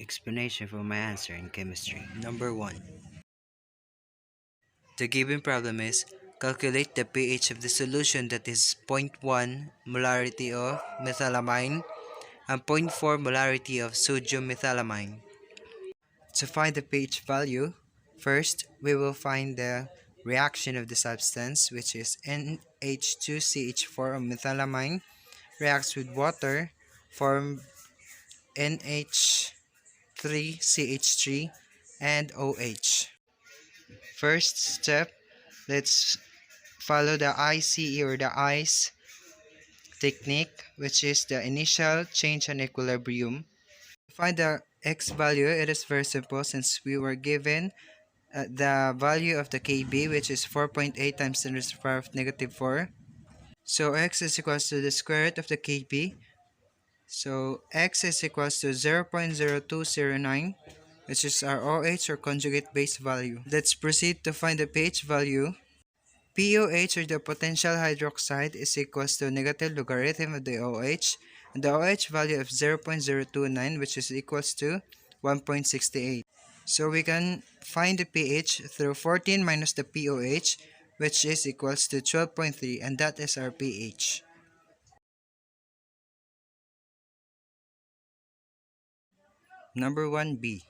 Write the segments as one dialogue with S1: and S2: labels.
S1: Explanation for my answer in chemistry. Number 1. The given problem is calculate the pH of the solution that is zero point 0.1 molarity of methylamine and zero point 0.4 molarity of sodium methylamine. To find the pH value, first we will find the reaction of the substance, which is NH2CH4 of methylamine reacts with water, form NH3CH3 and OH. First step, let's follow the ICE or the ICE technique, which is the initial change in equilibrium. To find the X value, it is very simple since we were given the value of the Kb, which is 4.8 times 10 to the power of negative 4. So X is equals to the square root of the Kb. So X is equals to 0.0209, which is our OH or conjugate base value. Let's proceed to find the pH value. POH or the potential hydroxide is equals to negative logarithm of the OH and the OH value of 0.029, which is equals to 1.68. So we can find the pH through 14 minus the POH, which is equals to 12.3, and that is our pH. Number 1B.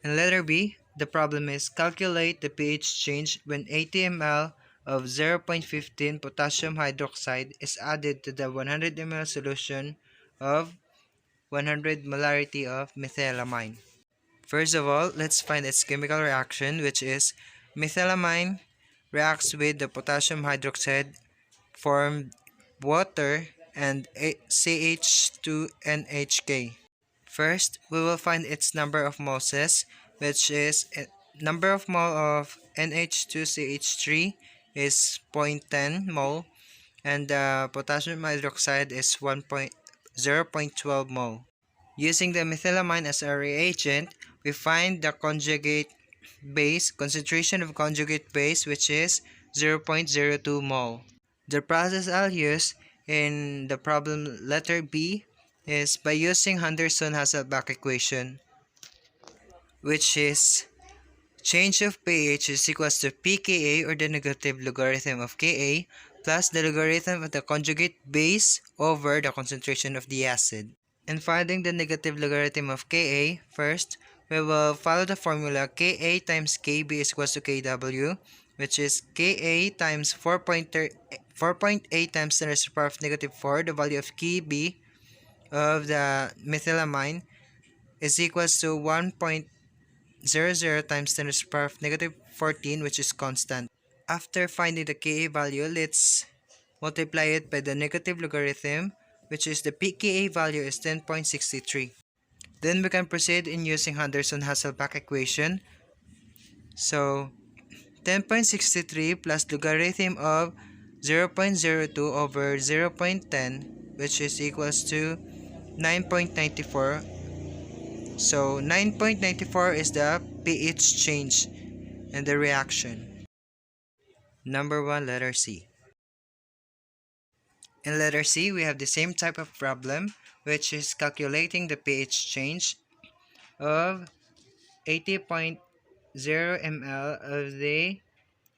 S1: In letter B, the problem is calculate the pH change when 80 ml of 0.15 potassium hydroxide is added to the 100 ml solution of 100 molarity of methylamine. First of all, let's find its chemical reaction, which is methylamine reacts with the potassium hydroxide, form water and CH2NHK. First, we will find its number of moles, which is number of mole of NH2CH3 is 0.10 mole and the potassium hydroxide is 0.12 mole. Using the methylamine as a reagent, we find the conjugate base, concentration of conjugate base, which is 0.02 mole. The process I'll use in the problem letter B is by using Henderson-Hasselbalch equation, which is change of pH is equals to pKa or the negative logarithm of Ka plus the logarithm of the conjugate base over the concentration of the acid. In finding the negative logarithm of Ka, first, we will follow the formula Ka times Kb is equals to Kw, which is Ka times 4.8 times 10 to the power of negative 4, the value of Kb of the methylamine is equals to 1.00 times 10 to the power of negative 14, which is constant. After finding the Ka value, let's multiply it by the negative logarithm, which is the pKa value is 10.63. Then we can proceed in using Henderson-Hasselbalch equation. So 10.63 plus logarithm of 0.02 over 0.10, which is equals to 9.94. So 9.94 is the pH change in the reaction. Number 1, letter C. In letter C, we have the same type of problem, which is calculating the pH change of 80.0 ml of the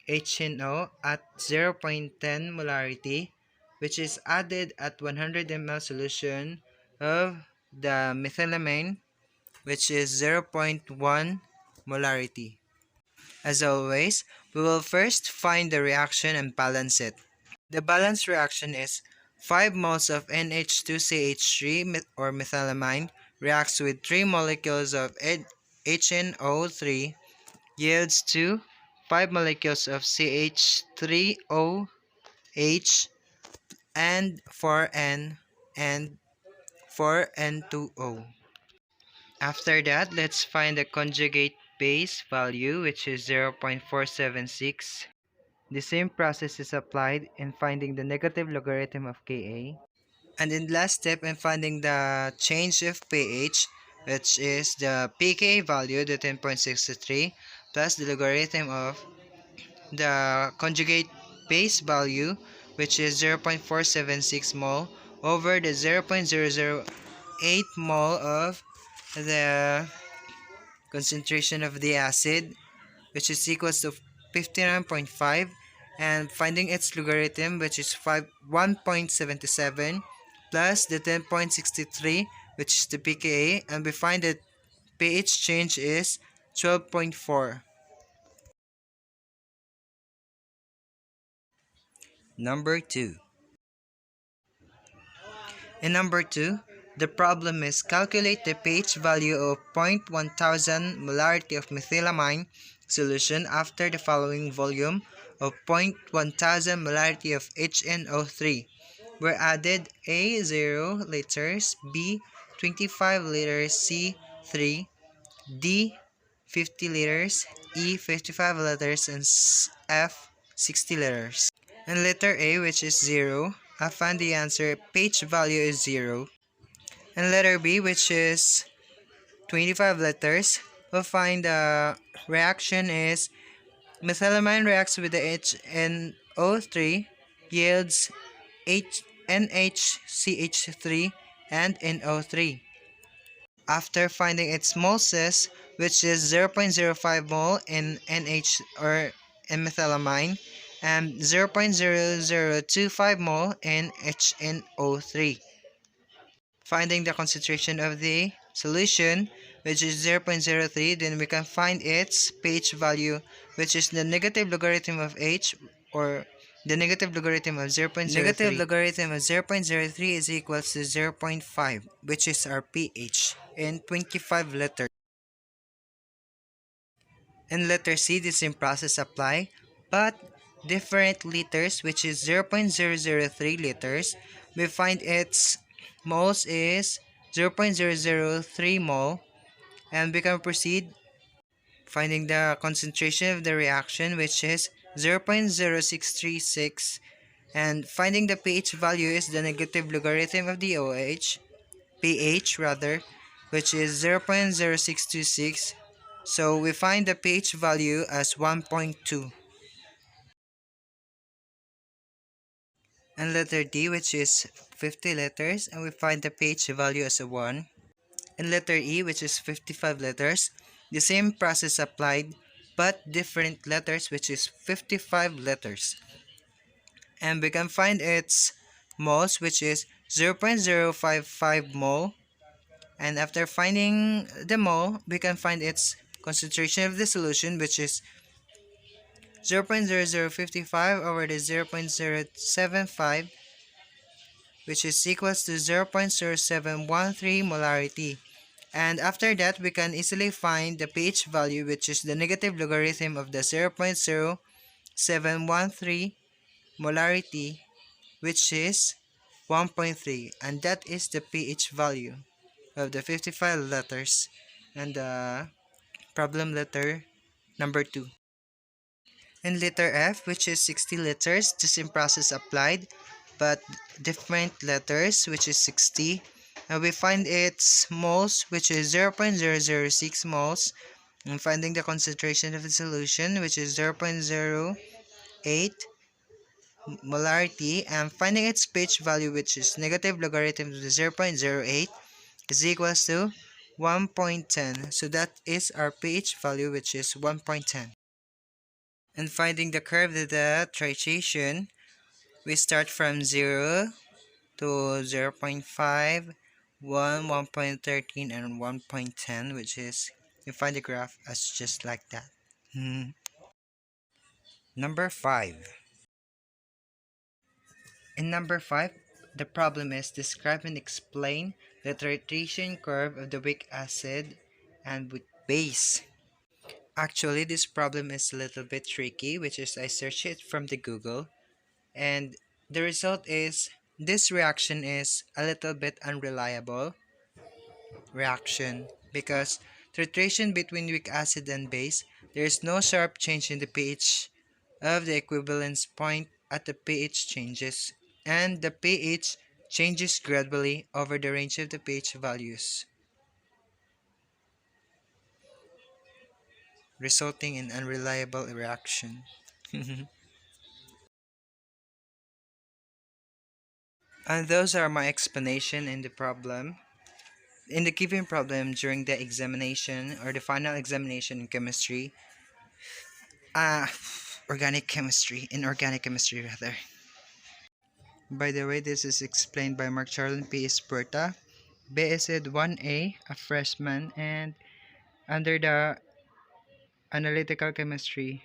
S1: HNO at 0.10 molarity, which is added at 100 ml solution of the methylamine, which is 0.1 molarity. As always, we will first find the reaction and balance it. The balance reaction is 5 moles of NH2CH3 or methylamine reacts with 3 molecules of HNO3 yields to 5 molecules of CH3OH and 4N and 4N2O. After that, let's find the conjugate base value, which is 0.476. The same process is applied in finding the negative logarithm of Ka. And in last step, in finding the change of pH, which is the pK value, the 10.63, plus the logarithm of the conjugate base value, which is 0.476 mole, over the 0.00 8 mole of the concentration of the acid, which is equals to 59.5, and finding its logarithm, which is 1.77, plus the 10.63, which is the pKa, and we find that pH change is 12.4. Number 2. In number 2, the problem is calculate the pH value of 0.1000 molarity of methylamine solution after the following volume of 0.1000 molarity of HNO3 were added: A 0 liters, B 25 liters, C 3, D 50 liters, E 55 liters, and F 60 liters. And letter A, which is 0, I find the answer pH value is 0. And letter B, which is 25 liters, we'll find the reaction is methylamine reacts with the HNO3, yields NHCH3 and NO3. After finding its moles, which is 0.05 mole in NH or in methylamine and 0.0025 mole in HNO3. Finding the concentration of the solution, which is 0.03, then we can find its pH value, which is the negative logarithm of H, or the negative logarithm of 0.03. Negative logarithm of 0.03 is equals to 0.5, which is our pH, in 25 letters. In letter C, the same process apply, but different liters, which is 0.003 liters. We find its moles is 0.003 mole, and we can proceed finding the concentration of the reaction, which is 0.0636, and finding the pH value is the negative logarithm of the pH rather, which is 0.0626. So we find the pH value as 1.2. And letter D, which is 50 letters, and we find the pH value as a 1. And letter E, which is 55 letters, the same process applied, but different letters, which is 55 letters. And we can find its moles, which is 0.055 mole. And after finding the mole, we can find its concentration of the solution, which is 0.0055 over the 0.075, which is equals to 0.0713 molarity. And after that, we can easily find the pH value, which is the negative logarithm of the 0.0713 molarity, which is 1.3, and that is the pH value of the 55 letters and the problem letter number 2. And letter F, which is 60 letters, the same process applied, but different letters, which is 60. And we find its moles, which is 0.006 moles, and finding the concentration of the solution, which is 0.08 molarity, and finding its pH value, which is negative logarithm of the 0.08, is equals to 1.10. So that is our pH value, which is 1.10. And finding the curve of the titration, we start from 0 to 0 0.5, 1, 1.13, and 1.10, which is, you find the graph as just like that. Number 5. In number 5, the problem is describe and explain the titration curve of the weak acid and with base. Actually, this problem is a little bit tricky, which is I searched it from the Google, and the result is this reaction is a little bit unreliable reaction because titration between weak acid and base, there is no sharp change in the pH of the equivalence point at the pH changes, and the pH changes gradually over the range of the pH values, resulting in unreliable reaction. And those are my explanation in the problem. In the given problem during the examination or the final examination in chemistry, uh, organic chemistry rather. By the way, this is explained by Mark Charlton P. Esperta, BSed 1A, a freshman, and under the Analytical Chemistry